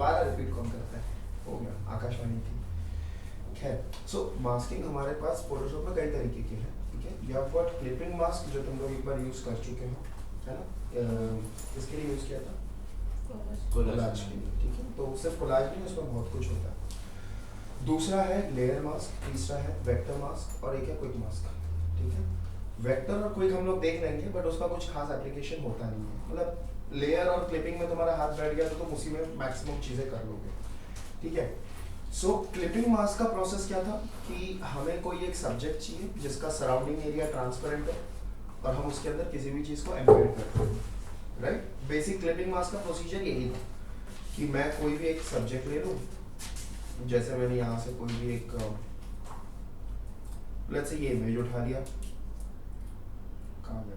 दोबारा रिपीट कौन करता है, हो गया आकाशवाणी थी। खैर, सो मास्किंग हमारे पास फोटोशॉप में कई तरीके के हैं, ठीक है। You have got clipping mask जो तुम लोग एक बार यूज कर चुके हो, है ना। इसके लिए यूज किया था कोलाज के लिए, ठीक है। तो सिर्फ कोलाज नहीं, उसमें बहुत कुछ होता है। दूसरा है लेयर मास्क, तीसरा है वेक्टर मास्क और एक है क्विक मास्क, ठीक है। वेक्टर और क्विक हम लोग देख लेंगे, बट उसका कुछ खास एप्लीकेशन होता नहीं है। मतलब लेयर और क्लिपिंग में तुम्हारा हाथ बैठ गया तो तुम उसी में मैक्सिमम चीज़ें कर लोगे, ठीक है। सो क्लिपिंग मास्क का प्रोसेस क्या था कि हमें कोई एक सब्जेक्ट चाहिए जिसका सराउंडिंग एरिया ट्रांसपेरेंट है और हम उसके अंदर किसी भी चीज़ को एम्बेड करते हैं, राइट। बेसिक क्लिपिंग मास्क का प्रोसीजर यही था कि मैं कोई भी एक सब्जेक्ट ले लूँ, जैसे मैंने यहाँ से कोई भी एक लेट्स से ये इमेज उठा लिया, कहाँ गया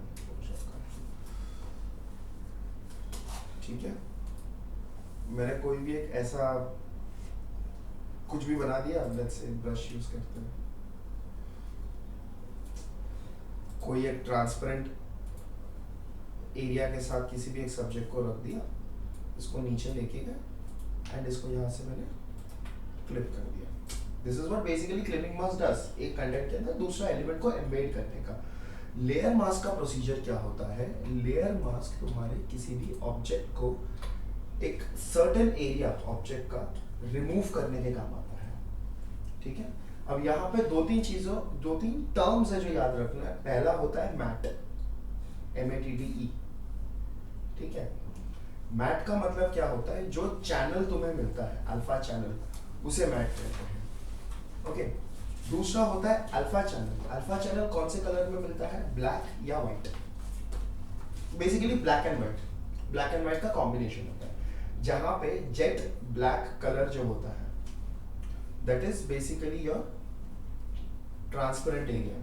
ठीक है। मैंने कोई भी एक ऐसा कुछ भी बना दिया, लेट्स से ब्रश यूज करते हैं, कोई एक ट्रांसपेरेंट एरिया के साथ किसी भी एक सब्जेक्ट को रख दिया, इसको नीचे लेके गए एंड इसको यहाँ से मैंने क्लिप कर दिया। This is what basically clipping mask does, एक कंटेंट के अंदर दूसरा एलिमेंट को एम्बेड करने का। लेयर मास्क का प्रोसीजर क्या होता है, लेयर मास्क तुम्हारे किसी भी ऑब्जेक्ट को एक सर्टेन एरिया ऑब्जेक्ट का रिमूव करने के काम आता है, ठीक है। अब यहाँ पे दो तीन टर्म्स है जो याद रखना है। पहला होता है मैट, MATTE, ठीक है। मैट का मतलब क्या होता है, जो चैनल तुम्हें मिलता है अल्फा चैनल, उसे मैट कहते हैं, ओके। दूसरा होता है अल्फा चैनल। अल्फा चैनल कौन से कलर में मिलता है, ब्लैक या white, basically black and white का कॉम्बिनेशन होता है। जहां पे जेट ब्लैक कलर जो होता है that is basically your transparent area.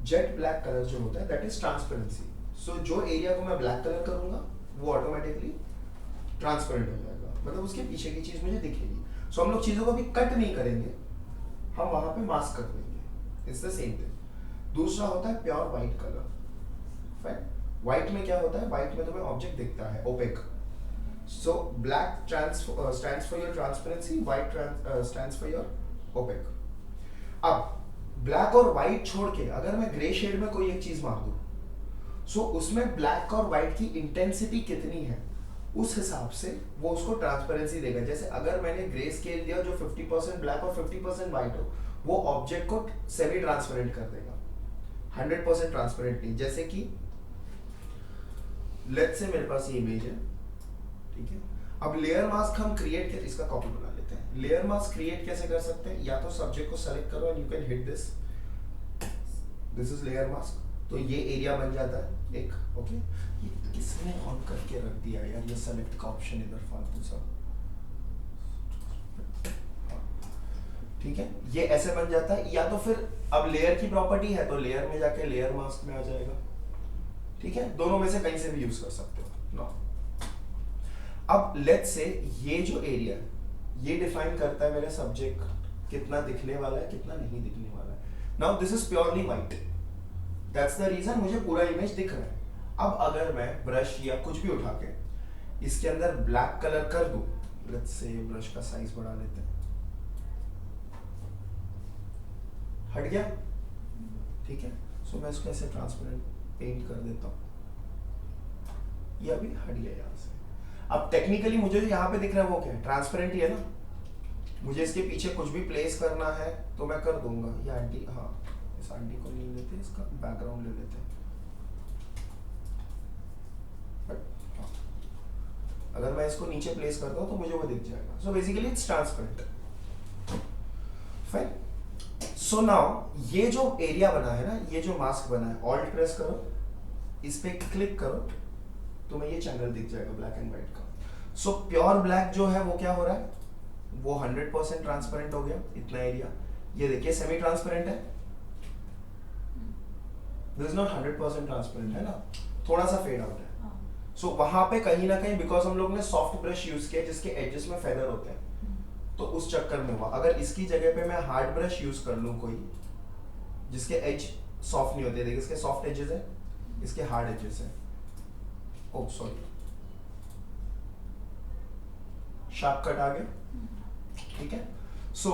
Jet black colour जो होता है दैट इज ट्रांसपेरेंसी। सो जो एरिया को मैं ब्लैक कलर करूंगा वो ऑटोमेटिकली ट्रांसपेरेंट हो जाएगा, मतलब उसके पीछे की चीज मुझे दिखेगी। सो हम लोग चीजों को भी कट नहीं करेंगे, हम वहां पे मास्क कर देंगे, इट्स द सेम थिंग। दूसरा होता है pure white colour, fine. White में क्या होता है, व्हाइट में तुम्हें ऑब्जेक्ट दिखता है opaque, so black stands for your transparency, white stands for your opaque. अब ब्लैक और व्हाइट छोड़ के अगर मैं ग्रे शेड में कोई एक चीज मार दूं, सो उसमें ब्लैक और व्हाइट की इंटेंसिटी कितनी है उस हिसाब से वो उसको ट्रांसपेरेंसी देगा। जैसे अगर मैंने ग्रे स्केल दिया जो 50% ब्लैक और 50% व्हाइट हो, वो ऑब्जेक्ट को सेमी ट्रांसपेरेंट कर देगा, 100% ट्रांसपेरेंट नहीं। जैसे कि लेट्स से मेरे पास ये इमेज है, ठीक है। अब लेयर मास्क हम क्रिएट कर, इसका कॉपी बना लेते हैं। लेयर मास्क क्रिएट कैसे कर सकते हैं, या तो सब्जेक्ट को सेलेक्ट करो and you can hit this is layer mask, तो ये एरिया बन जाता है एक, ओके। ये किसने ऑन करके रख दिया यार, ये सेलेक्ट का ऑप्शन इधर फालतू सा, ठीक है। ये ऐसे बन जाता है, या तो फिर अब लेयर की प्रॉपर्टी है तो लेयर में जाके लेयर मास्क में आ जाएगा, ठीक है। दोनों में से कहीं से भी यूज कर सकते हो नो। अब लेट्स से ये जो एरिया ये डिफाइन करता है मेरे सब्जेक्ट कितना दिखने वाला है कितना नहीं दिखने वाला है। Now this is purely white, that's the reason मुझे पूरा इमेज दिख रहा है। अब अगर मैं ब्रश या कुछ भी उठा के इसके अंदर ब्लैक कलर कर दूं, लेट्स से ब्रश का साइज बढ़ा लेते हैं, हट गया, ठीक है। सो मैं इसको ऐसे ट्रांसपेरेंट पेंट कर देता हूं, ये अभी हट गया यहाँ से। अब टेक्निकली मुझे जो यहाँ पे दिख रहा है वो क्या है, ट्रांसपेरेंट ही है ना। मुझे इसके पीछे कुछ भी प्लेस करना है तो मैं कर दूंगा। ये आंटी, हाँ इस आंटी को नहीं लेते, इसका बैकग्राउंड ले लेते हैं। हाँ, अगर मैं इसको नीचे प्लेस करता हूँ तो मुझे वो दिख जाएगा। So basically it's transparent, fine. So now ये जो एरिया बना है ना, ये जो मास्क बना है, ऑल्ट प्रेस करो, इस पे क्लिक करो, तुम्हें ये चैनल दिख जाएगा ब्लैक एंड व्हाइट का। सो प्योर ब्लैक जो है वो क्या हो रहा है, वो 100% ट्रांसपेरेंट हो गया इतना एरिया। ये देखिए सेमी ट्रांसपेरेंट है, दिस इज नॉट 100% ट्रांसपेरेंट, है ना, थोड़ा सा फेड आउट है। सो वहां पे कहीं ना कहीं बिकॉज हम लोग ने सॉफ्ट ब्रश यूज किया जिसके एजेस में फेदर होते हैं, तो उस चक्कर में हुआ। अगर इसकी जगह पे मैं हार्ड ब्रश यूज कर लूं कोई जिसके एज सॉफ्ट नहीं होते, देखिए इसके सॉफ्ट एजेस है, इसके हार्ड एजेस है, ओ सॉरी, शार्प कट आ गया, ठीक है। सो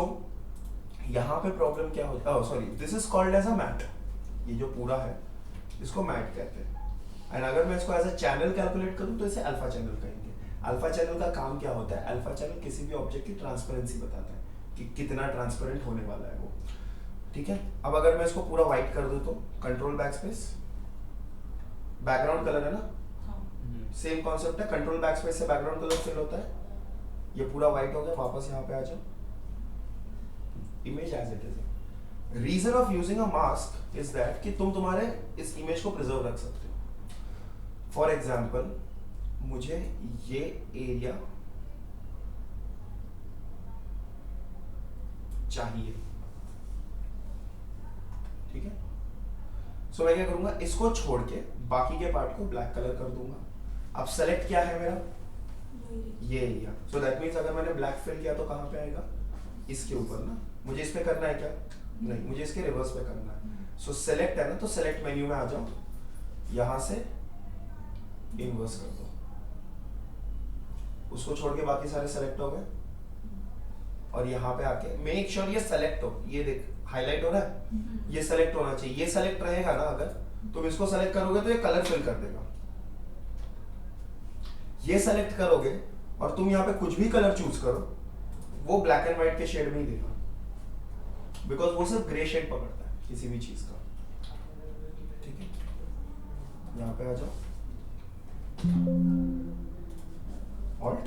यहाँ पे प्रॉब्लम क्या होता है, sorry, this is called as a matte, ये जो पूरा है इसको मैट कहते हैं। एंड अगर मैं इसको एज अ चैनल कैलकुलेट करूँ तो इसे अल्फा चैनल कहेंगे। अल्फा चैनल का काम क्या होता है, अल्फा चैनल किसी भी ऑब्जेक्ट की ट्रांसपेरेंसी बताता है कि कितना ट्रांसपेरेंट होने वाला है वो, ठीक है। अब अगर मैं इसको पूरा व्हाइट कर दूं तो कंट्रोल बैकस्पेस, बैकग्राउंड कलर है ना, सेम कॉन्सेप्ट है, कंट्रोल बैकस्पेस से बैकग्राउंड कलर फिल होता है। ये पूरा व्हाइट हो गया, वापस यहाँ पे आ जाओ, image as it is. Reason of using a mask is that कि तुम तुम्हारे इस इमेज को प्रिजर्व रख सकते हो। फॉर एग्जाम्पल मुझे ये एरिया चाहिए, ठीक है। सो मैं क्या करूंगा, इसको छोड़ के बाकी के पार्ट को ब्लैक कलर कर दूंगा। अब सेलेक्ट क्या है मेरा, ये एरिया। सो दैट मीन्स अगर मैंने ब्लैक फिल किया तो कहाँ पे आएगा, इसके ऊपर ना। मुझे इस पे करना है क्या, नहीं, मुझे इसके रिवर्स पे करना है। सो सेलेक्ट है ना, तो सेलेक्ट मेन्यू में आ जाओ, यहां से इनवर्स कर दो, उसको छोड़ के बाकी सारे सेलेक्ट हो गए। और यहाँ पे आके मेक श्योर ये सेलेक्ट हो, ये देख हाईलाइट हो रहा है, ये सेलेक्ट होना चाहिए। ये सेलेक्ट रहेगा ना, अगर तुम इसको सेलेक्ट करोगे तो ये कलर फिल कर देगा। ये सेलेक्ट करोगे और तुम यहाँ पे कुछ भी कलर चूज करो, वो ब्लैक एंड व्हाइट के शेड में ही देगा, बिकॉज वो सिर्फ ग्रे शेड पकड़ता है किसी भी चीज का, ठीक है। यहाँ पे आ जाओ, ऑल्ट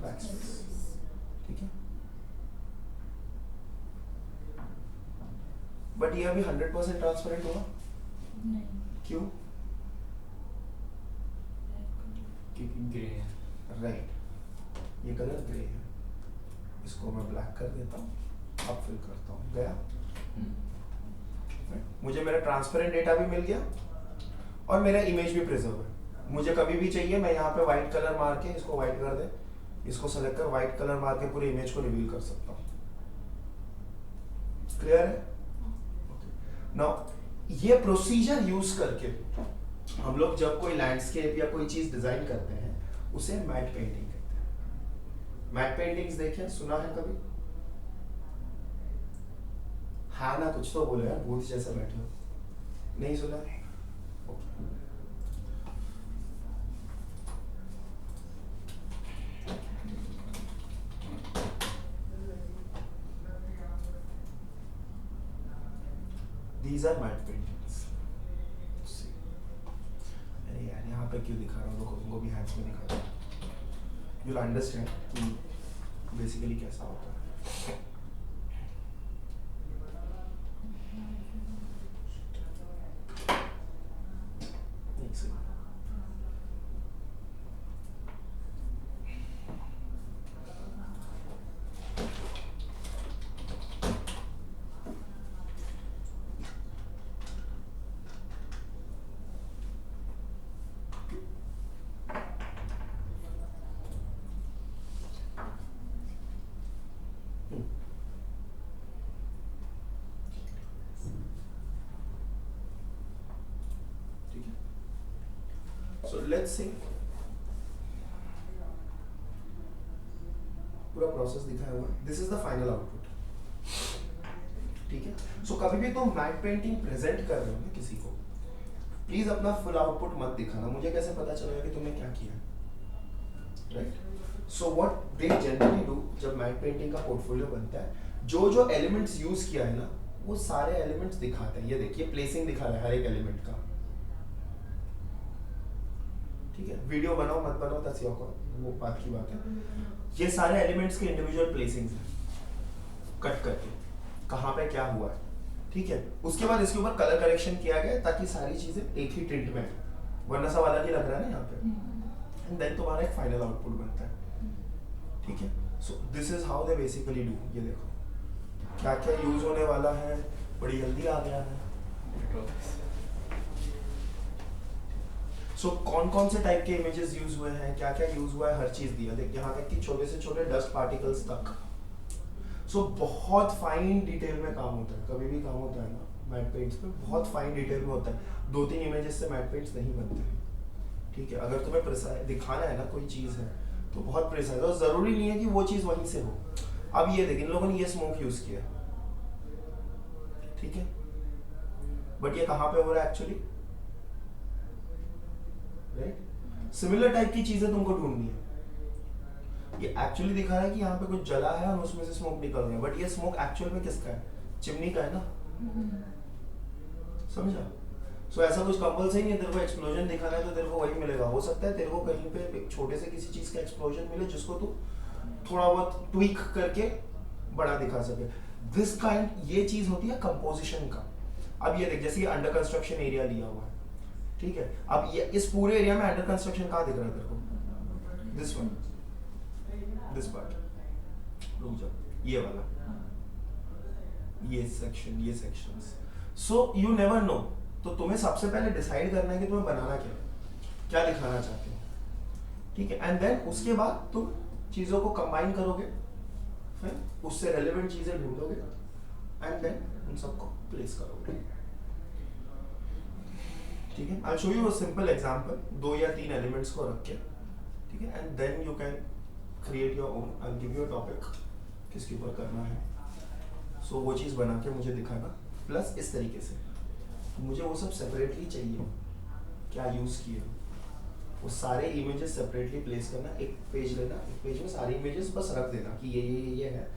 बैकस्पेस, ठीक है। बट ये अभी 100% ट्रांसपेरेंट हुआ नहीं, क्यों, क्योंकि ग्रे है, राइट, ये कलर ग्रे है। इसको मैं ब्लैक कर देता हूँ, अब फिल करता हूँ, गया। मुझे मेरा ट्रांसपेरेंट डेटा भी मिल गया और मेरा इमेज भी प्रिजर्व है। मुझे कभी भी चाहिए मैं यहाँ पे व्हाइट कलर मार के, इसको व्हाइट कर दे, इसको सेलेक्ट कर व्हाइट कलर मार के पूरी इमेज को रिवील कर सकता हूँ। क्लियर है? नाउ ये प्रोसीजर यूज करके हम लोग जब कोई लैंडस्केप या कोई चीज डिजाइन करते हैं उसे मैट पेंटिंग कहते हैं। मैट पेंटिंग्स देखे, सुना है कभी? हाँ ना, कुछ तो बोलो यार, भूत जैसे बैठे हो। नहीं सुना? These are matte paintings. अरे यार यहाँ पे क्यों दिखा रहा हूँ, उनको भी हैंड्स में दिखा रहा हूँ। You'll understand कि बेसिकली कैसा होता है। एक सेकंड। So let's see, पूरा प्रोसेस दिखाया हुआ, this is the final output, ठीक है। सो कभी भी तुम मैट पेंटिंग प्रेजेंट कर रहे हो ना किसी को, प्लीज अपना फुल आउटपुट मत दिखाना, मुझे कैसे पता चलेगा कि तुमने क्या किया, right. So what they generally do, जब मैट पेंटिंग का पोर्टफोलियो बनता है, जो जो एलिमेंट्स यूज किया है ना वो सारे एलिमेंट्स दिखाते हैं। ये देखिए प्लेसिंग दिखा रहा है हर एक एलिमेंट का, ठीक है। वीडियो बनाओ मत बनाओ दैट्स योर कॉल, वो बात की बात है। ये सारे एलिमेंट्स के इंडिविजुअल प्लेसिंग्स हैं, कट करके कहाँ पे क्या हुआ है, ठीक है। उसके बाद इसके ऊपर कलर करेक्शन किया गया ताकि सारी चीजें एक ही टिंट में है, वरना सब अलग ही लग रहा है ना यहाँ पे। एंड देन तुम्हारा एक फाइनल आउटपुट बनता है, ठीक है। So this is how they basically do. ये देखो क्या क्या यूज होने वाला है, बड़ी जल्दी आ गया है। सो कौन कौन से टाइप के इमेजेस यूज हुए हैं, क्या क्या यूज हुआ है, हर चीज दिया। देख यहाँ तक कि छोटे से छोटे डस्ट पार्टिकल्स तक। सो बहुत फाइन डिटेल में काम होता है, कभी भी काम होता है ना मैट पेंट्स पे, बहुत फाइन डिटेल में होता है। 2-3 इमेजेस से मैट पेंट्स नहीं बनते हैं, ठीक है, अगर तुम्हें दिखाना है ना कोई चीज़ है तो बहुत प्रिसाइज, और ज़रूरी नहीं है कि वो चीज़ वहीं से हो। अब ये देख, इन लोगों ने ये स्मोक यूज़ किया, ठीक है, बट ये कहाँ पे हो रहा है एक्चुअली, राइट। सिमिलर टाइप की चीज़ें तुमको ढूंढनी है। ये एक्चुअली दिखा रहा है कि यहाँ पे कुछ जला है और उसमें से स्मोक निकल रहा है, बट ये स्मोक एक्चुअल में किसका है, चिमनी का है ना, समझा। सो ऐसा कुछ कंपल्सरी नहीं है, तेरे को एक्सप्लोजन दिखाना है तो तेरे को वही मिलेगा। हो सकता है तेरे को कहीं पे एक छोटे से किसी चीज़ का एक्सप्लोजन मिले जिसको तू थोड़ा बहुत ट्वीक करके बड़ा दिखा सके। दिस काइंड, ये चीज़ होती है कंपोजिशन का। अब ये देख, जैसे ये अंडर कंस्ट्रक्शन एरिया लिया हुआ है, ठीक है, अब ये इस पूरे एरिया में अंडर कंस्ट्रक्शन कहाँ दिख रहा है तेरे को, दिस वन, दिस पार्ट, रुक जा, ये वाला, ये सेक्शन, ये sections. So you never know, तो तुम्हें सबसे पहले डिसाइड करना है कि तुम्हें बनाना क्या दिखाना चाहते हो, ठीक है, एंड देन उसके बाद तुम चीज़ों को कंबाइन करोगे, फिर उससे रेलेवेंट चीज़ें ढूंढोगे एंड देन उन सबको प्लेस करोगे, ठीक है। I show you a simple example, 2 या 3 एलिमेंट्स को रख के, ठीक है, and then you can create your own. I give you a topic किसके ऊपर करना है, सो वो चीज़ बना के मुझे दिखाना, प्लस इस तरीके से मुझे वो सब सेपरेटली चाहिए, क्या यूज़ किए वो सारे इमेजेस सेपरेटली प्लेस करना, एक पेज लेना, एक पेज में सारी इमेजेस बस रख देना कि ये है।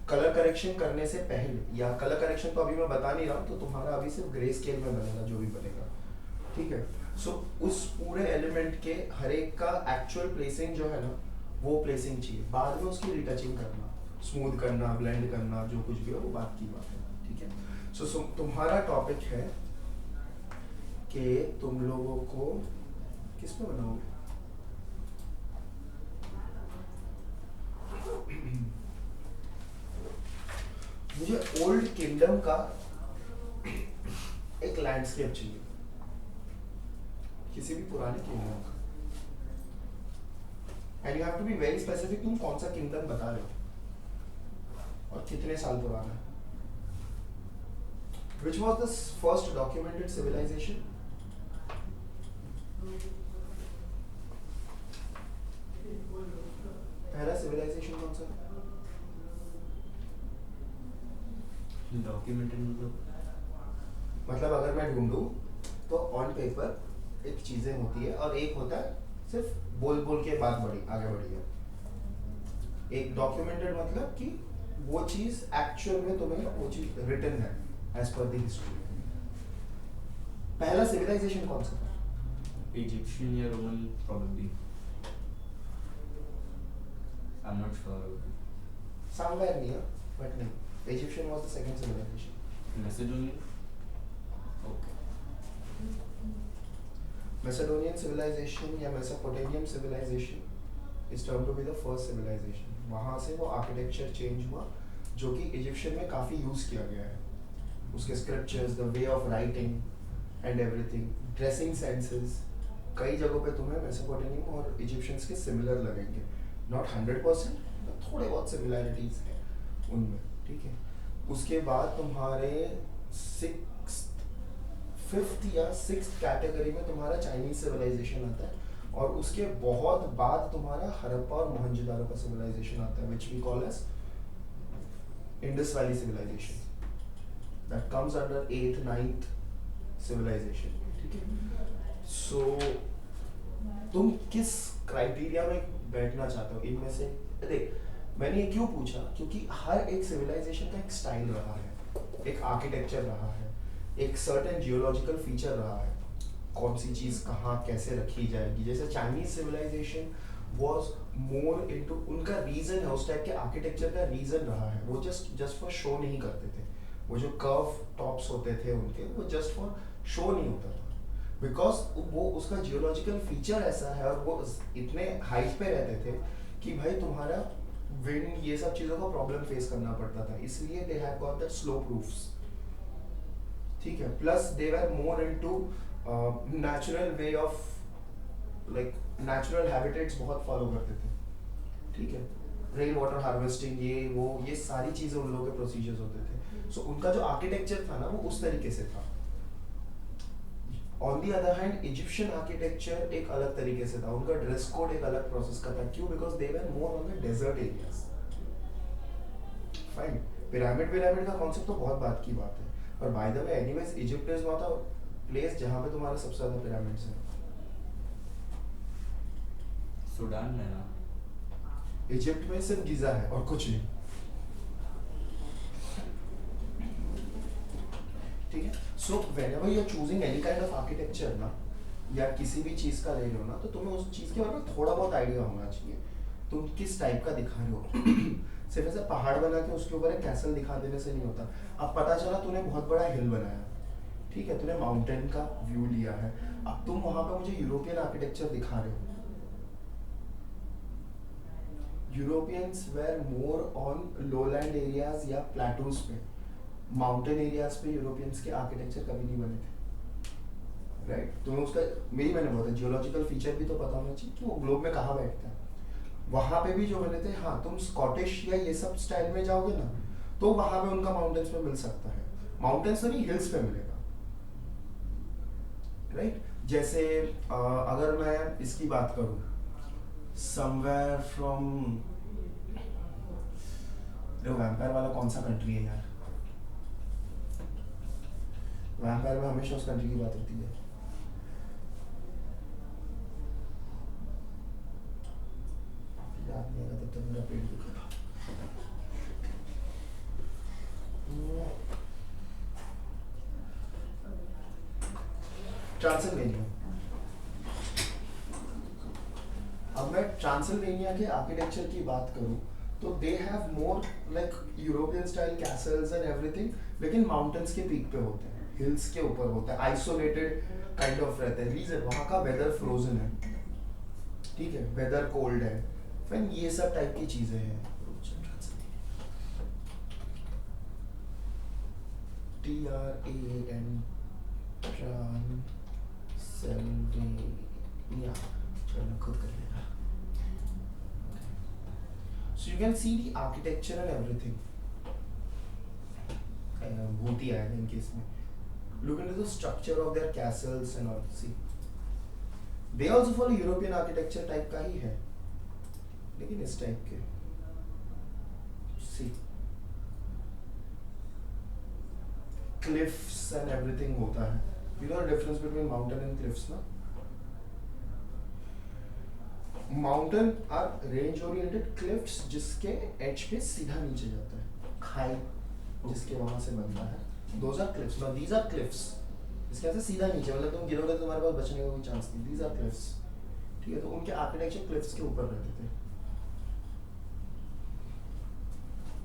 कलर करेक्शन करने से पहले, या कलर करेक्शन तो अभी मैं बता नहीं रहा हूँ, तो तुम्हारा अभी सिर्फ ग्रे स्केल में बनेगा जो भी बनेगा, ठीक है। सो उस पूरे एलिमेंट के हर एक का एक्चुअल प्लेसिंग जो है ना, वो प्लेसिंग चाहिए, बाद में उसकी रिटचिंग करना, स्मूथ करना, ब्लेंड करना, जो कुछ भी हो वो बात की बात है, ठीक है। सो तुम्हारा टॉपिक है कि तुम लोगों को किस पे बनाओगे, मुझे ओल्ड किंगडम का एक लैंडस्केप चाहिए, किसी भी पुराने किंगडम का, and you have to be very specific, तुम कौन सा किंगडम बता रहे हो और कितने साल पुराना है। Which was the first documented civilization? पहला सिविलाइजेशन कौन सा था? डॉक्यूमेंटेड मतलब अगर मैं ढूंढूं तो ऑन पेपर एक चीजें होती है और एक होता है सिर्फ बोल बोल के बात आगे बढ़ी है। एक डॉक्यूमेंटेड मतलब कि वो चीज एक्चुअल में तुम्हें वो चीज रिटन है एज पर द हिस्ट्री। पहला सिविलाइजेशन कौन सा था? इजिप्शियन या Roman probably. I'm not sure. Somewhere near, but no. Egyptian was the second civilization. Macedonian? Okay. Macedonian civilization या Mesopotamian civilization is termed to be the first civilization. वहाँ से वो architecture change हुआ जो कि इजिप्शियन में काफ़ी यूज़ किया गया है। उसके scriptures, the way of writing and everything, dressing senses, कई जगहों पे तुम्हें मेसोपोटामियन और इजिप्शियंस के सिमिलर लगेंगे, नॉट 100%, थोड़े बहुत सिमिलैरिटीज हैं उनमें, ठीक है। उसके बाद तुम्हारे 5th या 6th कैटेगरी में तुम्हारा चाइनीज सिविलाइजेशन आता है, और उसके बहुत बाद तुम्हारा हड़प्पा और मोहनजोदारो का सिविलाइजेशन आता है, which we call as Indus valley civilisation, that comes under 8th 9th civilisation, ठीक है। सो तुम किस क्राइटेरिया में बैठना चाहते हो इनमें से? देख, मैंने ये क्यों पूछा, क्योंकि हर एक सिविलाइजेशन का एक स्टाइल रहा है, एक आर्किटेक्चर रहा है, एक सर्टेन जियोलॉजिकल फीचर रहा है, कौन सी चीज़ कहाँ कैसे रखी जाएगी। जैसे Chinese civilisation was more into, उनका रीजन है, उस टाइप के आर्किटेक्चर का रीजन रहा है, वो जस्ट फॉर शो नहीं करते थे। वो जो कर्व टॉप्स होते थे उनके, वो जस्ट फॉर शो नहीं होता था, बिकॉज वो उसका जियोलॉजिकल फीचर ऐसा है और वो इतने हाइट पे रहते थे कि भाई तुम्हारा विंड ये सब चीज़ों का प्रॉब्लम फेस करना पड़ता था, इसलिए they have got that slope roofs, ठीक है। Plus they were more into natural way of, like natural habitats बहुत फॉलो करते थे, ठीक है। रेन वाटर हार्वेस्टिंग, ये सारी चीज़ें उन लोगों के प्रोसीजर्स होते थे। सो उनका जो आर्किटेक्चर था ना, वो उस तरीके से था। On the other hand Egyptian architecture एक अलग तरीके से था, उनका ड्रेस कोड एक अलग प्रोसेस का था। क्यों? Because they were more on the desert areas. Fine, pyramid का कॉन्सेप्ट तो बहुत बात की बात है, और by the way anyways Egypt is not a place जहाँ पे तुम्हारे सबसे ज्यादा पिरामिड्स हैं। सूडान में ना। इजिप्ट में सिर्फ गिजा है और कुछ नहीं। ठीक है, so whenever you are choosing any kind of architecture ना, या किसी भी चीज का ले रहे हो ना, तो तुम्हें उस चीज के बारे में थोड़ा बहुत आइडिया होना चाहिए, तुम किस टाइप का दिखा रहे हो। सिर्फ ऐसे पहाड़ बना के उसके ऊपर एक कैसल दिखा देने से नहीं होता। अब पता चला तूने बहुत बड़ा हिल बनाया, ठीक है, तूने माउंटेन का व्यू लिया है, अब तुम वहां पे मुझे यूरोपियन आर्किटेक्चर दिखा रहे हो। Europeans were more on lowland areas या प्लेटूज पे, माउंटेन एरियाज पे यूरोपियंस के आर्किटेक्चर कभी नहीं बने थे, राइट? तुम्हें उसका मैंने बोला था जियोलॉजिकल फीचर भी तो पता होना चाहिए कि वो ग्लोब में कहाँ बैठता है। वहां पे भी जो बने थे, हाँ तुम स्कॉटिश या ये सब स्टाइल में जाओगे ना, तो वहां पे उनका माउंटेन्स पे मिल सकता है, माउंटेन्स तो नहीं हिल्स पे मिलेगा, राइट? जैसे अगर मैं इसकी बात करूं, समवेयर फ्रॉम, देखो वैम्पायर वाला कौन सा कंट्री है यार? वैम्पायर में हमेशा उस कंट्री की बात होती है। याद नहीं आएगा तब तक मेरा पेट दुखेगा। ट्रांसिल्वेनिया। अब मैं ट्रांसिल्वेनिया के आर्किटेक्चर की बात करूं तो they have more like European style Castle's and everything, लेकिन माउंटेन्स के पीक पे होते हैं, हिल्स के ऊपर होता है, आइसोलेटेड काइंड ऑफ रहते हैं। रीजन वहाँ का वेदर फ्रोजन है, ठीक है, वेदर कोल्ड है, फिर ये सब टाइप की चीजें हैं। TRAN ट्रांसिल्वेनिया, चलो खुद कर लेगा। So you can see the architecture and everything. Bhuti आया था इनके इसमें। Look into the structure of their castles and all. See, they also follow European architecture type का ही है, लेकिन इस टाइप के। See, cliffs and everything होता है। You know the difference between mountain and cliffs ना? Mountain are range oriented, cliffs जिसके edge पे सीधा नीचे जाता है, खाई जिसके वहां से बनता है, those are cliffs. Now these are cliffs, इसके ऐसे सीधा नीचे, मतलब तुम गिरोगे तो तुम्हारे पास बचने का कोई चांस नहीं। दीज आर क्लिफ्स, ठीक है, तो उनके आर्किटेक्चर क्लिफ्स के ऊपर रहते थे।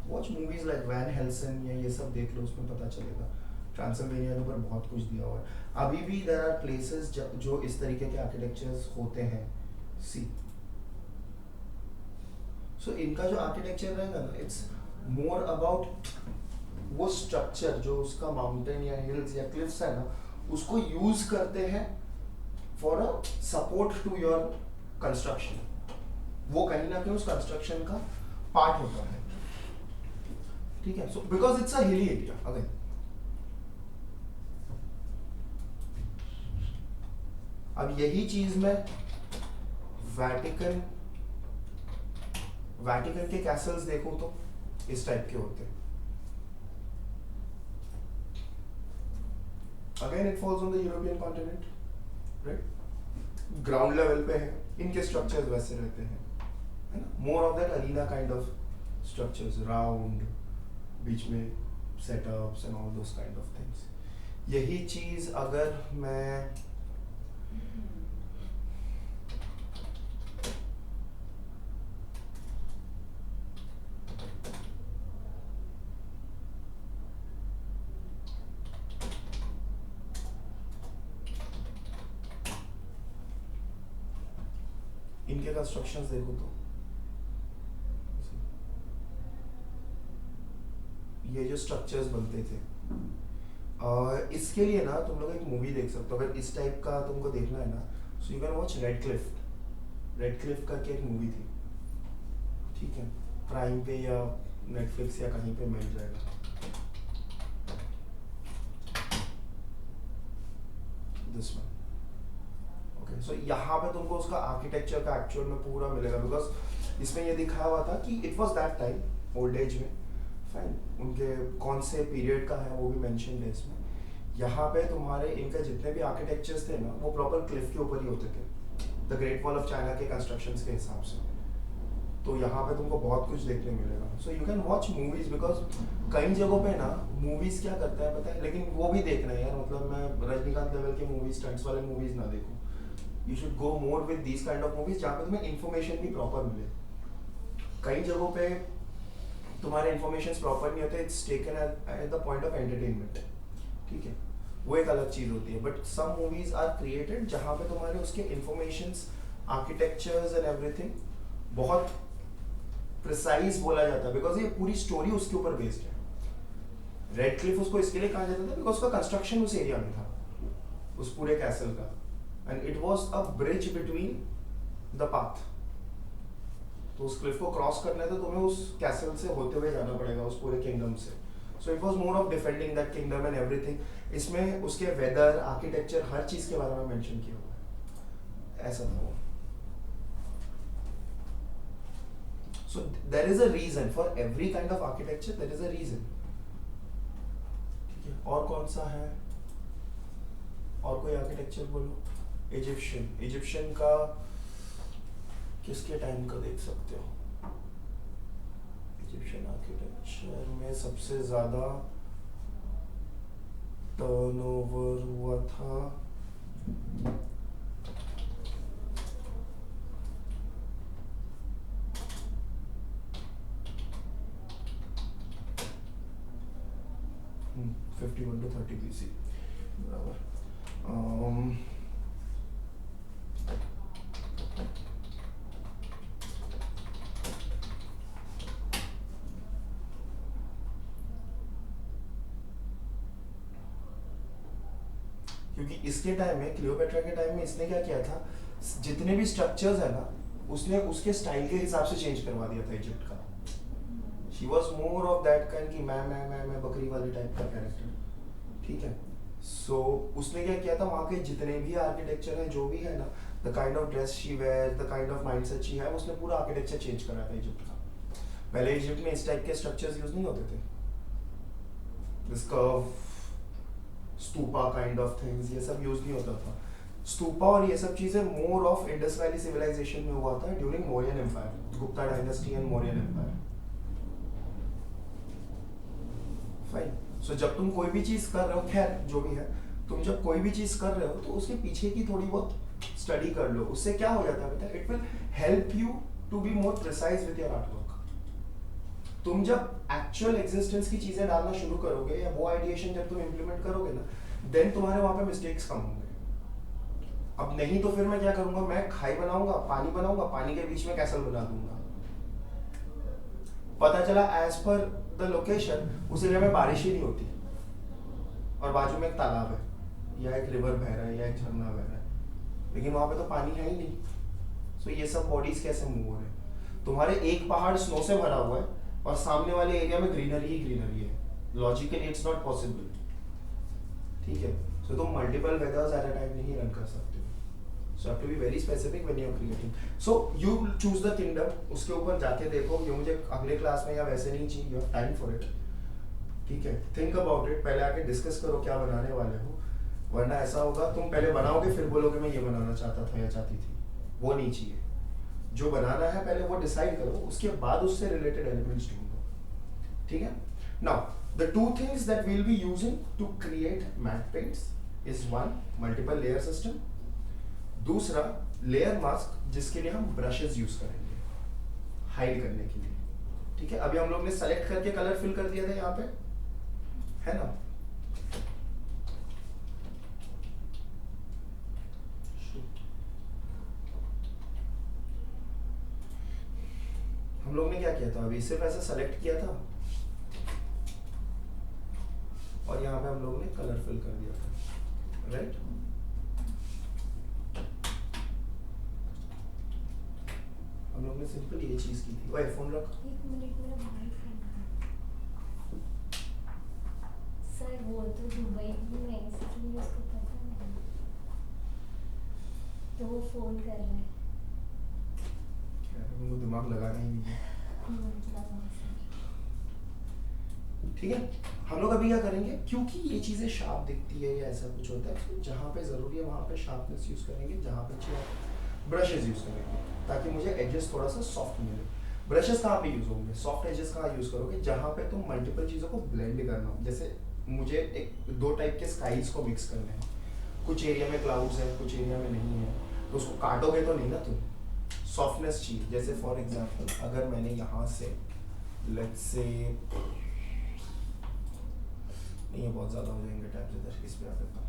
Watch movies like Van Helsing या ये सब देख लो, उसमें पता चलेगा ट्रांसिल्वेनिया के ऊपर बहुत कुछ दिया हुआ है। अभी भी देयर आर प्लेसेस जो इस तरीके के आर्किटेक्चर्स होते हैं। सी, सो इनका जो आर्किटेक्चर रहेगा ना, इट्स मोर अबाउट वो स्ट्रक्चर जो उसका माउंटेन या हिल्स या क्लिफ्स है ना, उसको यूज करते हैं for a support to your construction. वो कहीं ना कहीं उस कंस्ट्रक्शन का पार्ट होता है, ठीक है। So because it's a hilly area. Again अब यही चीज मैं वैटिकन के कैसल्स देखूं तो इस टाइप के होते हैं। Again it falls on the European continent, right? Ground level पे है, इनके स्ट्रक्चर्स वैसे रहते हैं, है ना, more of that arena kind of structures, round, बीच में setups and all those kind of things. यही चीज अगर मैं इनके कंस्ट्रक्शंस देखो तो ये जो स्ट्रक्चर्स बनते थे, इसके लिए ना तुम लोग एक मूवी देख सकते हो अगर इस टाइप का तुमको देखना है ना। So you can watch red Cliff करके एक मूवी थी, ठीक है, प्राइम पे या नेटफ्लिक्स या कहीं पे मिल जाएगा। This one. ओके, सो यहाँ पे तुमको उसका आर्किटेक्चर का एक्चुअल में पूरा मिलेगा, बिकॉज इसमें ये दिखाया हुआ था कि it was that time old age में. फाइन, उनके कौन से पीरियड का है वो भी मेंशन है इसमें. यहाँ पे तुम्हारे इनके जितने भी आर्किटेक्चर्स थे ना वो प्रॉपर क्लिफ के ऊपर ही होते थे, the great wall of China के कंस्ट्रक्शंस के हिसाब से. तो यहाँ पे तुमको बहुत कुछ देखने मिलेगा. So you can watch movies, because कई जगहों पे ना मूवीज क्या करता है पता है, लेकिन वो भी देखना है यार. मतलब मैं रजनीकांत लेवल के मूवीज, स्टंट्स वाले मूवीज ना देखूं. You should go more with these kind of movies जहाँ पे तुम्हें इन्फॉर्मेशन भी प्रॉपर मिले. कई जगहों पे तुम्हारे इन्फॉर्मेशन प्रॉपर नहीं होते, it's taken at the point of entertainment. ठीक है, वो एक अलग चीज होती है. But some movies are created जहाँ पे तुम्हारे उसके इन्फॉर्मेशंस, आर्किटेक्चर्स एंड एवरीथिंग बहुत प्रिसाइज बोला जाता है, बिकॉज ये पूरी स्टोरी उसके ऊपर बेस्ड है. रेड क्लिफ उसको इसके लिए कहा जाता था बिकॉज उसका कंस्ट्रक्शन उस एरिया में था, उस पूरे कैसल का. And it was a bridge between the path. तो उस क्लिफ को क्रॉस करना है तो तुम्हें उस कैसल से होते हुए जाना पड़ेगा उस पूरे किंगडम से. So it was more of defending that kingdom and everything. इसमें उसके वेदर, आर्किटेक्चर, हर चीज के बारे में मेंशन किया हुआ है. ऐसा था वो. So there is a reason for every kind of architecture. There is a reason. ठीक है, और कौन सा है? और कोई आर्किटेक्चर बोलो. इजिप्शियन का किसके टाइम का देख सकते हो? इजिप्शियन आर्किटेक्चर में सबसे ज्यादा टर्नओवर हुआ था Hmm, 51 to 30 BC. बराबर. क्योंकि इसके टाइम में, क्लियोपेट्रा के टाइम में इसने क्या किया था, जितने भी स्ट्रक्चर्स है ना उसने उसके स्टाइल के हिसाब से चेंज करवा दिया था इजिप्ट का. She was more of that kind की मैं बकरी वाली टाइप का कैरेक्टर. ठीक है, सो उसने क्या किया था, वहाँ के जितने भी आर्किटेक्चर है, जो भी है ना, the kind of dress she where, the kind of mindset she है, उसने पूरा आर्किटेक्चर चेंज कराया था इजिप्ट का. पहले इजिप्ट में इस टाइप के स्ट्रक्चर्स यूज नहीं होते थे. This curve, stupa kind of things, ये सब यूज नहीं होता था. स्तूपा और ये सब चीजें more of Indus valley civilisation में हुआ था during Mauryan empire, Gupta dynasty and Mauryan empire. Fine. So जब तुम कोई भी चीज कर रहे हो, खैर जो भी है, तुम जब कोई भी चीज कर रहे हो तो उसके पीछे की थोड़ी बहुत स्टडी कर लो. उससे क्या हो जाता है पता है, it will help you to be more precise with your artwork. तुम जब एक्चुअल एग्जिस्टेंस की चीजें डालना शुरू करोगे या वो आइडिएशन जब तुम इंप्लीमेंट करोगे ना, देन तुम्हारे वहां पे मिस्टेक्स कम होंगे. अब नहीं तो फिर मैं क्या करूंगा, मैं खाई बनाऊंगा, पानी के बीच में कैसल बना दूंगा. पता चला एज पर द लोकेशन उस एरिया में बारिश ही नहीं होती और बाजू में एक तालाब है या एक रिवर बह रहा है या एक झरना बह रहा है, लेकिन वहां पे तो पानी है ही नहीं. सो ये सब बॉडीज कैसे मूव हो रहे हैं? तुम्हारे एक पहाड़ स्नो से भरा हुआ है और सामने वाले एरिया में ग्रीनरी ही ग्रीनरी है. Logically it's not possible. ठीक है, सो तुम मल्टीपल वेदर्स एट अ टाइम नहीं रन कर सकते. So you have to be very specific when you are creating. So you choose the kingdom. उसके ऊपर जाके देखो, ये मुझे अगले क्लास में या वैसे नहीं चाहिए. You have time for it. ठीक है, think about it. पहले आके डिस्कस करो क्या बनाने वाले हो, वरना ऐसा होगा तुम पहले बनाओगे फिर बोलोगे मैं ये बनाना चाहता था या चाहती थी. वो नहीं चाहिए. जो बनाना है पहले वो डिसाइड करो, उसके बाद उससे रिलेटेड एलिमेंट्स ढूंढो. ठीक है. Now the two things that we'll be using to create matte paints is one, multiple layer system. दूसरा, लेयर मास्क, जिसके लिए हम ब्रशेस यूज करेंगे हाइड करने के लिए. ठीक है, अभी हम लोग ने सेलेक्ट करके कलर फिल कर दिया था यहाँ पे, है ना. हम लोग ने क्या किया था, अभी सिर्फ ऐसे सेलेक्ट किया था और यहाँ पे हम लोग ने कलर फिल कर दिया था. राइट. हम लोग ने सिंपल ये चीज की थी. वो फोन रख. एक मिनट, मेरा मोबाइल करना है. सर वो तो दुबई में है, इसलिए उसको पता नहीं. तो वो फोन कर रहे हैं। खैर, उनको दिमाग लगाना ही नहीं है। ठीक है, हम लोग अभी क्या करेंगे, क्योंकि ये चीज़ें शार्प दिखती है या ऐसा कुछ होता है, तो जहाँ पे ज़रूरी है वहाँ पे शार्पनेस यूज़ करेंगे, जहाँ पे चाहिए ब्रशेस यूज़ करेंगे, ताकि मुझे एजेस थोड़ा सा सॉफ्ट मिले। ब्रशेस कहाँ पे यूज़ होंगे, सॉफ्ट एजेस कहाँ यूज़ करोगे, जहाँ पे तुम मल्टीपल चीज़ों को ब्लेंड करना हो। जैसे मुझे एक दो टाइप के स्काईज को मिक्स करने हैं, कुछ एरिया में क्लाउड्स है, कुछ एरिया में नहीं है, तो उसको काटोगे तो नहीं ना तुम, सॉफ्टनेस चाहिए। जैसे फॉर एग्जांपल अगर मैंने यहाँ से लेट्स से, नहीं ये बहुत ज़्यादा हो जाएंगे टैब्स, इधर इस पे आ देता हूँ।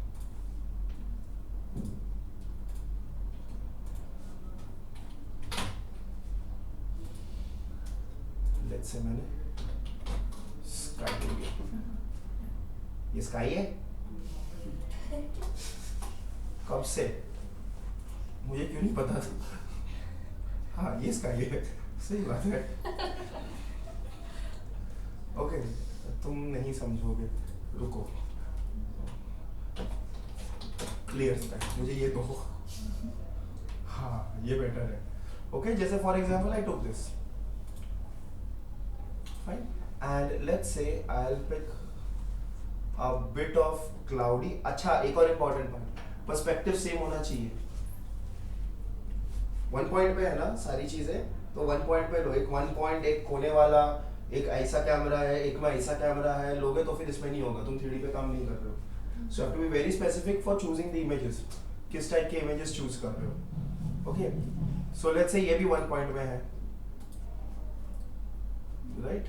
लेट्स से मैंने स्काई ले लिया, ये स्काई है कब से, मुझे क्यों नहीं पता था। हाँ ये स्काई है, सही बात है। ओके, तुम नहीं समझोगे, रुको। क्लियर स्काई, मुझे ये दो। हाँ ये बेटर है। ओके, जैसे for example I took this, fine, and let's say I will pick a bit of cloudy. अच्छा, एक और इम्पोर्टेंट पॉइंट, पर्सपेक्टिव सेम होना चाहिए। वन पॉइंट पे है ना सारी चीजें, तो वन पॉइंट पे लो, एक वन पॉइंट, एक कोने वाला, एक ऐसा कैमरा है, एक में ऐसा कैमरा है, लोगे तो फिर इसमें नहीं होगा, तुम 3D पे काम नहीं कर रहे हो। So have to be very specific for choosing the images, किस टाइप के इमेजेस चूज कर रहे हो। ओके, सो लेट्स से ये भी वन पॉइंट में है, राइट।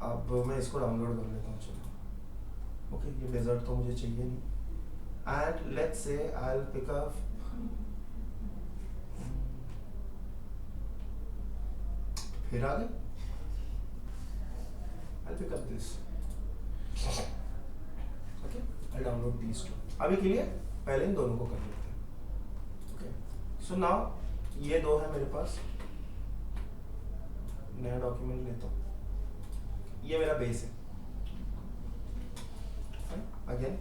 अब मैं इसको डाउनलोड कर लेता हूँ, चलो। ओके, ये डेजर्ट तो मुझे चाहिए नहीं, and let's say I will pick up, फिर आ गए, I'll pick up this. Okay, I'll download these two. अभी के लिए पहले इन दोनों को कर लेते हैं। Okay, so now ये दो है मेरे पास, नया डॉक्यूमेंट लेता हूँ, ये मेरा बेस है। अगेन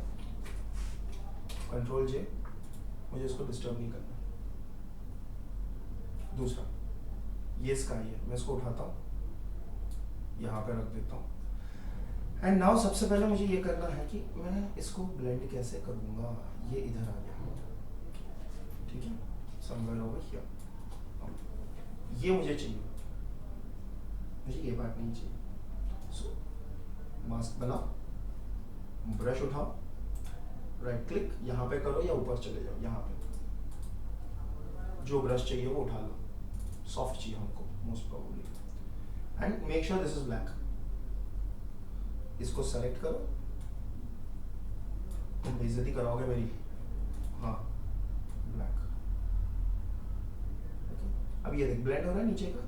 कंट्रोल जे, मुझे इसको डिस्टर्ब नहीं करना। दूसरा ये स्काई है, मैं इसको उठाता हूँ, यहाँ पे रख देता हूँ, एंड नाउ सबसे पहले मुझे ये करना है कि मैं इसको ब्लेंड कैसे करूँगा। ये इधर आ गया, ठीक है, समवेयर ओवर हियर। ये मुझे चाहिए, मुझे ये बात नहीं चाहिए। सो मास्क बनाओ, ब्रश उठाओ, राइट क्लिक, यहाँ पे करो या ऊपर चले जाओ, यहाँ पे जो ब्रश चाहिए वो उठा लो, सॉफ्ट चाहिए हमको most probably, and make sure this is black. इसको सेलेक्ट करो, तुम बेइज्जती कराओगे मेरी। हाँ ब्लैक, अब ये देख ब्लेंड हो रहा है नीचे का,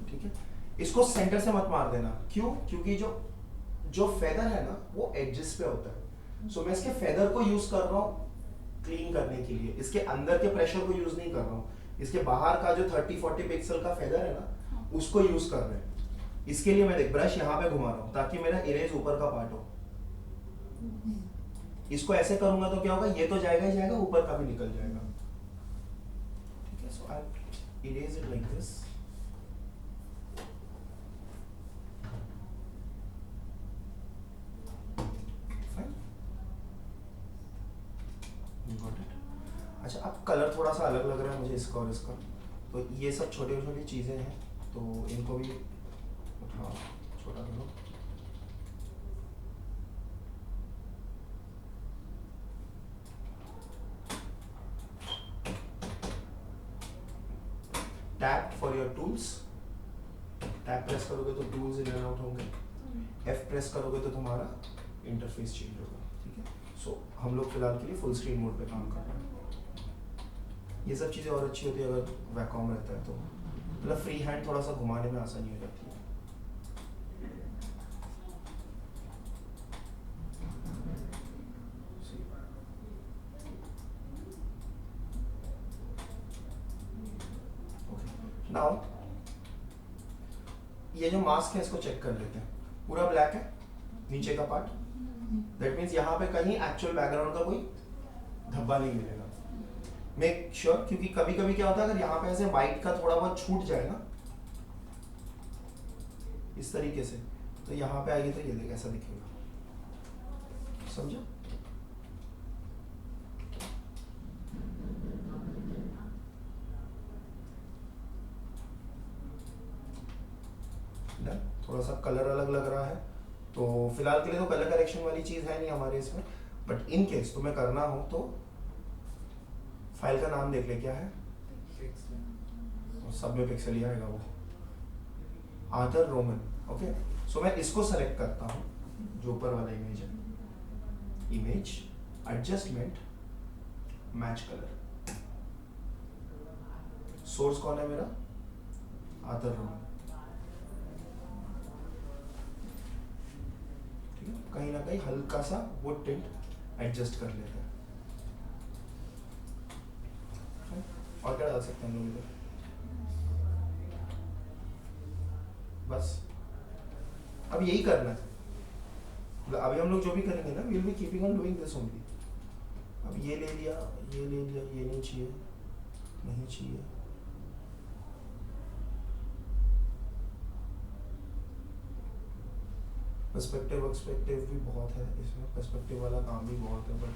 ठीक है। इसको सेंटर से मत मार देना, क्यों, क्योंकि जो फेदर है ना वो एडजस्ट पे होता है। सो मैं इसके फेदर को यूज कर रहा हूँ क्लीन करने के लिए, इसके अंदर के प्रेशर को यूज नहीं कर रहा हूँ, इसके बाहर का जो 30-40 पिक्सल का फेदर है ना उसको यूज कर रहे हैं। इसके लिए मैं देख ब्रश यहाँ पे घुमा रहा हूँ ताकि मेरा इरेज ऊपर का पार्ट हो। इसको ऐसे करूंगा तो क्या होगा, ये तो जाएगा ही जाएगा, ऊपर का भी निकल जाएगा, ठीक है। So I erase it like this, अच्छा अब कलर थोड़ा सा अलग लग रहा है मुझे इसका और इसका, तो ये सब छोटी छोटी चीज़ें हैं, तो इनको भी उठाओ, छोटा करो। Tap for your tools, tap press करोगे तो टूल्स इन एंड आउट होंगे, एफ प्रेस करोगे तो तुम्हारा इंटरफेस चेंज होगा, ठीक है। सो हम लोग फिलहाल के लिए फुल स्क्रीन मोड पे काम कर रहे हैं। ये सब चीज़ें और अच्छी होती है अगर वैकॉम रहता है, तो मतलब फ्री हैंड थोड़ा सा घुमाने में आसानी हो जाती है। नाउ ये जो मास्क है इसको चेक कर लेते हैं, पूरा ब्लैक है नीचे का पार्ट, दैट मीन्स यहाँ पे कहीं एक्चुअल बैकग्राउंड का कोई धब्बा नहीं मिलेगा। मेक श्योर क्योंकि कभी कभी क्या होता है अगर यहाँ पे ऐसे व्हाइट का थोड़ा बहुत छूट जाए ना इस तरीके से, तो यहाँ पे आएगी तो ये देख ऐसा दिखेगा, समझो? थोड़ा सा कलर अलग लग रहा है, तो फिलहाल के लिए तो कलर करेक्शन वाली चीज है नहीं हमारे इसमें, बट इन केस तुम्हें करना हो तो फाइल का नाम देख ले, क्या है? सब में पिक्सल ही आएगा वो, आर्थर रोमन। ओके, सो मैं इसको सेलेक्ट करता हूँ जो ऊपर वाला इमेज है, image adjustment match colour, source कौन है मेरा? Arthur Roman. ठीक है, कहीं ना कहीं हल्का सा वो टिल्ट एडजस्ट कर लेते हैं। और क्या डाल सकते हैं हम लोग इधर? बस अब यही करना है, अभी हम लोग जो भी करेंगे ना, we'll be keeping on doing this only। अब ये ले लिया, ये ले लिया, ये नहीं चाहिए, नहीं चाहिए, पर्सपेक्टिव भी बहुत है इसमें, पर्सपेक्टिव वाला काम भी बहुत है, बट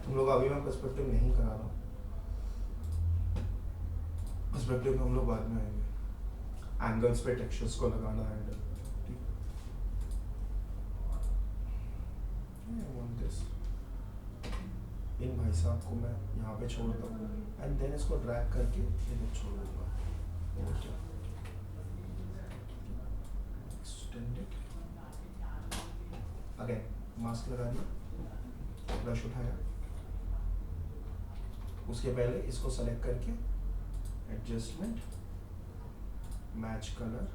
तुम लोग अभी मैं पर्सपेक्टिव नहीं करा रहा हूँ, पर्सपेक्टिव में हम लोग बाद में आएंगे, एंगल्स पे टेक्सचर्स को लगाना है। इन भाई साहब को मैं यहाँ पे छोड़ दूँ एंड देन इसको ड्रैग करके इधर छोड़ दूँगा। एक्सटेंडेड अगेन, मास्क लगा दिया, ब्रश उठाया, उसके पहले इसको सेलेक्ट करके एडजस्टमेंट मैच कलर,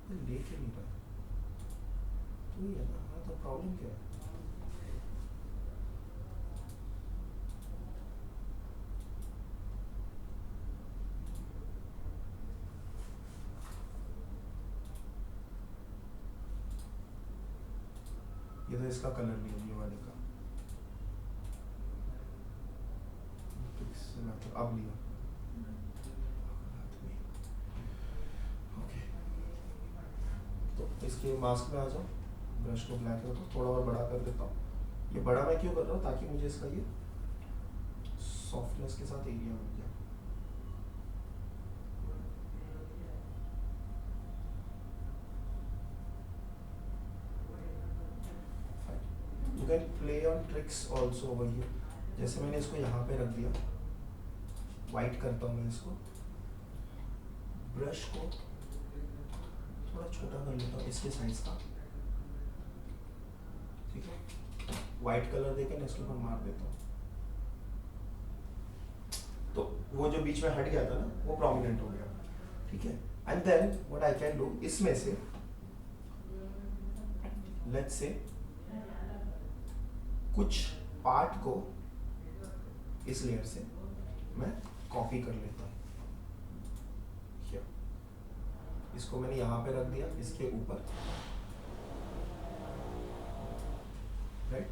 लेके नहीं रहा तो ये ना, तो प्रॉब्लम क्या है? ये तो इसका कलर भी है, ये वाले का तो अब लिया। ओके, तो इसके मास्क में आ जाओ, ब्रश को ब्लैक कर दो, थोड़ा और बड़ा कर देता हूँ। ये बड़ा मैं क्यों कर रहा हूँ? ताकि मुझे इसका ये सॉफ्टनेस के साथ एरिया मिल जाए। You can play on tricks also over here। जैसे मैंने इसको यहाँ पे रख दिया, वाइट करता हूँ मैं इसको, ब्रश को थोड़ा छोटा कर लेता हूँ इसके साइज का, ठीक है, वाइट कलर देके मैं इसके ऊपर मार देता हूँ, तो वो जो बीच में हट गया था ना वो प्रोमिनेंट हो गया, ठीक है। And then what I can do, इसमें से लेट्स से कुछ पार्ट को इस लेयर से मैं कॉपी कर लेता हूँ। इसको मैंने यहाँ पे रख दिया, इसके ऊपर, राइट,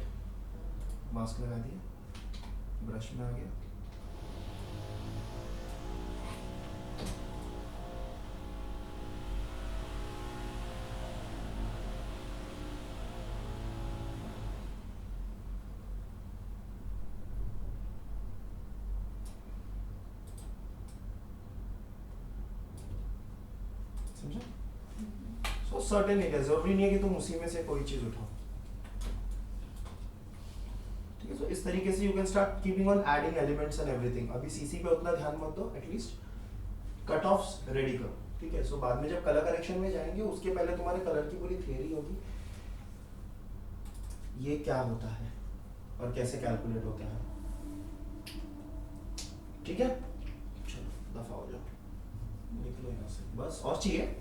मास्क लगा दिया, ब्रश में आ गया, समझा? सो सर्टेन एरिया, जरूरी नहीं है कि तुम उसी में से कोई चीज उठाओ, ठीक है। सो इस तरीके से you can start keeping on adding elements and everything. अभी सीसी पे उतना ध्यान मत दो, एटलीस्ट कट ऑफ्स रेडी करो, ठीक है। सो बाद में जब कलर करेक्शन में जाएंगे उसके पहले तुम्हारे कलर की पूरी थियरी होगी, ये क्या होता है और कैसे कैलकुलेट होता है, ठीक है। चलो दफा हो जाओ, निकलो यहाँ से बस। और चाहिए?